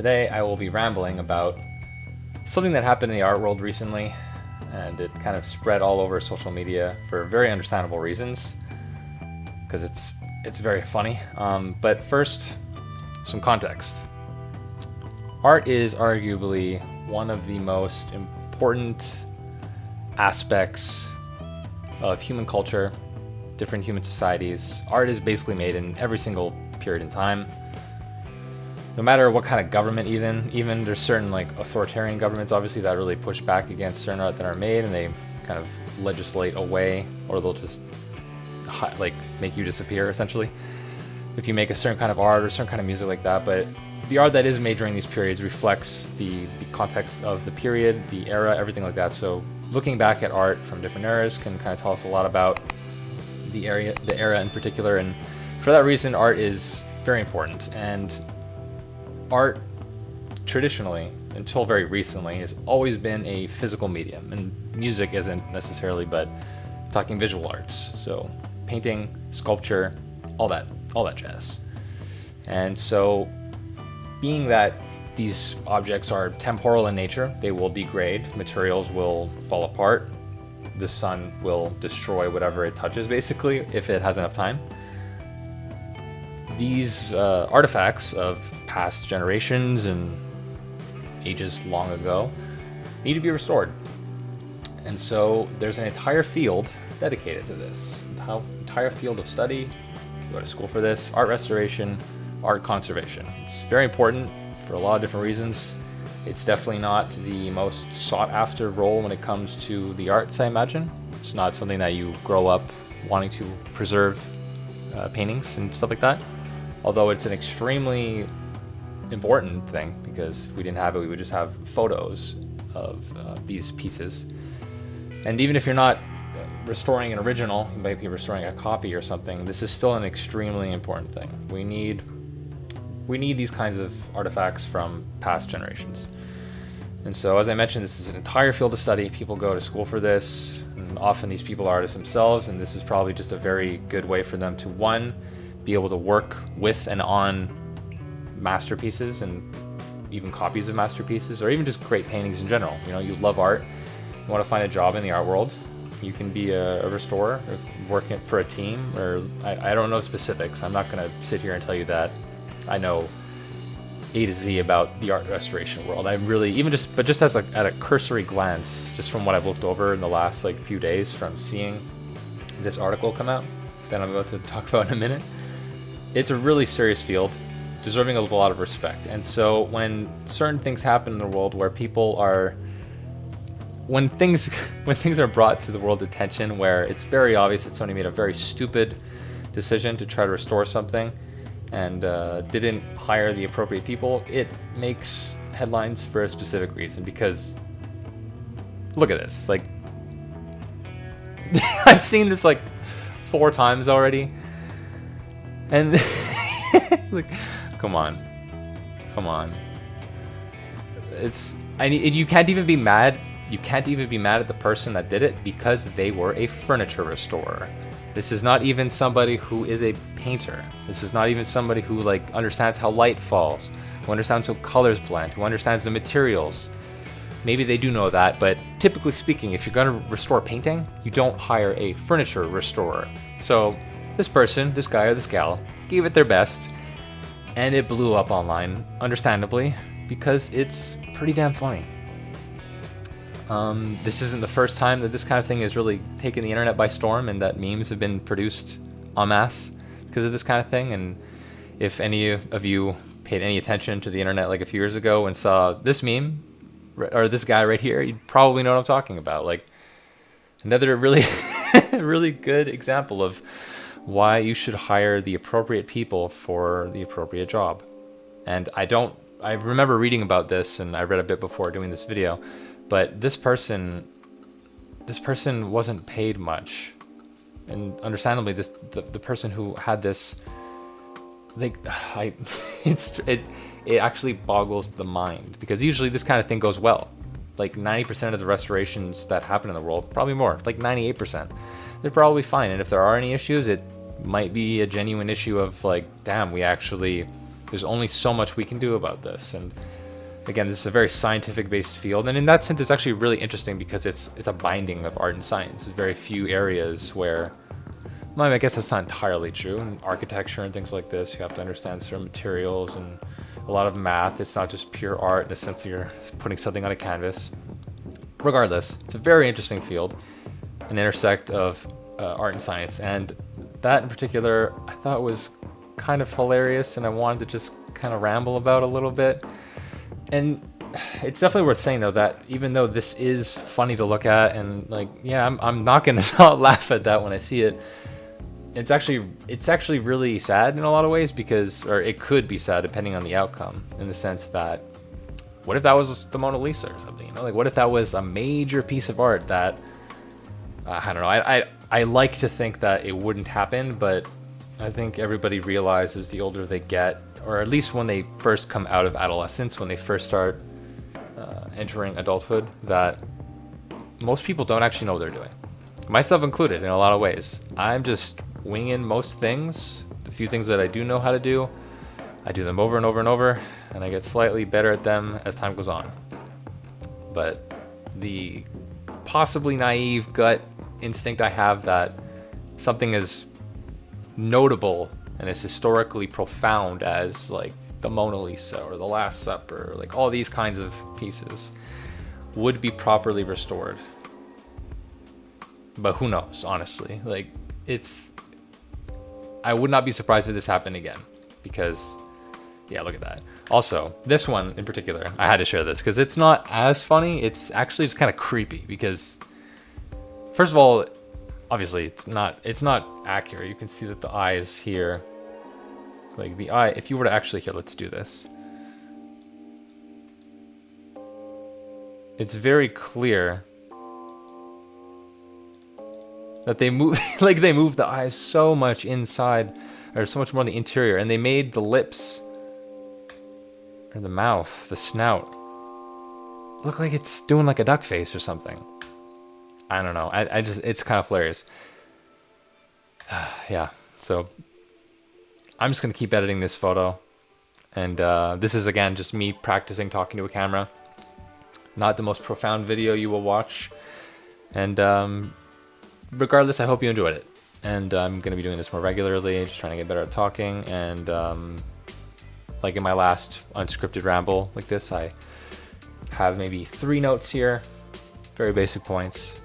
today I will be rambling about something that happened in the art world recently, and it kind of spread all over social media for very understandable reasons, because it's very funny. But first, some context. Art is arguably one of the most important aspects of human culture, different human societies. Art is basically made in every single period in time. No matter what kind of government, even there's certain like authoritarian governments obviously that really push back against certain art that are made, and they kind of legislate away, or they'll just like make you disappear essentially if you make a certain kind of art or certain kind of music like that. But the art that is made during these periods reflects the context of the period, the era, everything like that. So looking back at art from different eras can kind of tell us a lot about the era in particular, and for that reason art is very important. And art, traditionally, until very recently, has always been a physical medium, and music isn't necessarily, but talking visual arts, so painting, sculpture, all that jazz. And so, being that these objects are temporal in nature, they will degrade, materials will fall apart, the sun will destroy whatever it touches, basically, if it has enough time. These artifacts of past generations and ages long ago need to be restored. And so there's an entire field dedicated to this, entire field of study. You go to school for this: art restoration, art conservation. It's very important for a lot of different reasons. It's definitely not the most sought after role when it comes to the arts, I imagine. It's not something that you grow up wanting to preserve, paintings and stuff like that. Although it's an extremely important thing, because if we didn't have it, we would just have photos of these pieces. And even if you're not restoring an original, you might be restoring a copy or something, this is still an extremely important thing. We need these kinds of artifacts from past generations. And so, as I mentioned, this is an entire field of study. People go to school for this, and often these people are artists themselves, and this is probably just a very good way for them to, one, be able to work with and on masterpieces and even copies of masterpieces, or even just great paintings in general. You know, you love art, you want to find a job in the art world, you can be a restorer or working for a team, or I don't know specifics. I'm not going to sit here and tell you that I know A to Z about the art restoration world. I really, but just as at a cursory glance, just from what I've looked over in the last like few days from seeing this article come out that I'm about to talk about in a minute, it's a really serious field, deserving of a lot of respect. And so when certain things happen in the world where people are, when things are brought to the world's attention where it's very obvious that somebody made a very stupid decision to try to restore something and didn't hire the appropriate people, it makes headlines for a specific reason. Because look at this, like I've seen this like 4 times already, and like, come on. You can't even be mad. You can't even be mad at the person that did it, because they were a furniture restorer. This is not even somebody who is a painter. This is not even somebody who like understands how light falls, who understands how colors blend, who understands the materials. Maybe they do know that, but typically speaking, if you're going to restore painting, you don't hire a furniture restorer. So this person, this guy or this gal, gave it their best, and it blew up online, understandably, because it's pretty damn funny. This isn't the first time that this kind of thing has really taken the internet by storm, and that memes have been produced en masse because of this kind of thing. And if any of you paid any attention to the internet like a few years ago and saw this meme, or this guy right here, you'd probably know what I'm talking about. Like, another really, really good example of why you should hire the appropriate people for the appropriate job. And I remember reading about this, and I read a bit before doing this video, but this person wasn't paid much. And understandably, the person who had this, like, it actually boggles the mind, because usually this kind of thing goes well. Like 90% of the restorations that happen in the world, probably more, like 98%, they're probably fine. And if there are any issues, it might be a genuine issue of like, damn, we actually There's only so much we can do about this. And again, this is a very scientific-based field, and in that sense, it's actually really interesting because it's a binding of art and science. There's very few areas where, well, I guess that's not entirely true. In architecture and things like this, you have to understand certain materials and a lot of math. It's not just pure art in the sense that you're putting something on a canvas. Regardless, it's a very interesting field, an intersect of art and science, and that in particular I thought was kind of hilarious, and I wanted to just kind of ramble about a little bit. And it's definitely worth saying though that even though this is funny to look at, and like, yeah, I'm not gonna not laugh at that when I see it, it's actually really sad in a lot of ways, because, or it could be sad depending on the outcome, in the sense that, what if that was the Mona Lisa or something, you know? Like, what if that was a major piece of art that, I don't know, I like to think that it wouldn't happen, but I think everybody realizes the older they get, or at least when they first come out of adolescence, when they first start entering adulthood, that most people don't actually know what they're doing. Myself included, in a lot of ways. I'm just winging most things. The few things that I do know how to do, I do them over and over and over, and I get slightly better at them as time goes on. But the possibly naive gut instinct I have that something as notable and as historically profound as like the Mona Lisa or the Last Supper, like all these kinds of pieces, would be properly restored. But who knows, honestly. Like, I would not be surprised if this happened again, because, yeah, look at that. Also, this one in particular, I had to share this because it's not as funny. It's actually just kind of creepy because, first of all, obviously it's not accurate. You can see that the eye is here. Like the eye, if you were to actually, here, let's do this. It's very clear that they move, like they move the eyes so much inside, or so much more in the interior, and they made the lips, or the mouth, the snout, look like it's doing like a duck face or something. I don't know. I just, it's kind of hilarious. Yeah, so I'm just gonna keep editing this photo, and this is again just me practicing talking to a camera. Not the most profound video you will watch, and regardless, I hope you enjoyed it. And I'm gonna be doing this more regularly, just trying to get better at talking. And like in my last unscripted ramble like this, I have maybe 3 notes here, very basic points.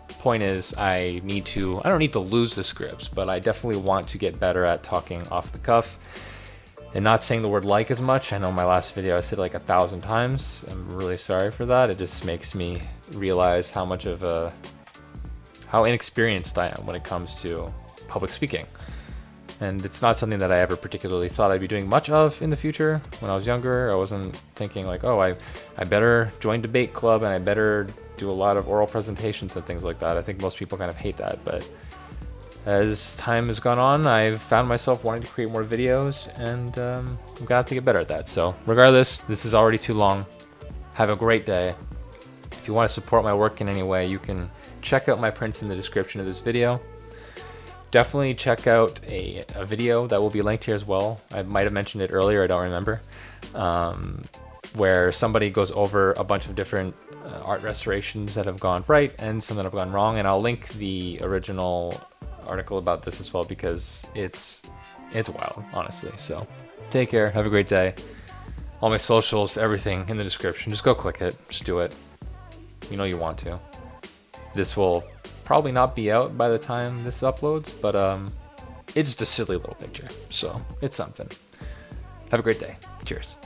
Point is, I don't need to lose the scripts, but I definitely want to get better at talking off the cuff and not saying the word like as much. I know my last video I said it like 1,000 times. I'm really sorry for that. It just makes me realize how much of how inexperienced I am when it comes to public speaking. And it's not something that I ever particularly thought I'd be doing much of in the future. When I was younger, I wasn't thinking like, oh, I better join debate club and I better do a lot of oral presentations and things like that. I think most people kind of hate that, but as time has gone on, I've found myself wanting to create more videos, and I'm gonna have to get better at that. So regardless, this is already too long. Have a great day. If you want to support my work in any way, you can check out my prints in the description of this video. Definitely check out a video that will be linked here as well. I might have mentioned it earlier, I don't remember, where somebody goes over a bunch of different art restorations that have gone right and some that have gone wrong, and I'll link the original article about this as well, because it's wild, honestly. So take care, have a great day. All my socials, everything in the description. Just go click it, just do it. You know you want to. This will probably not be out by the time this uploads, but it's just a silly little picture, so it's something. Have a great day. Cheers.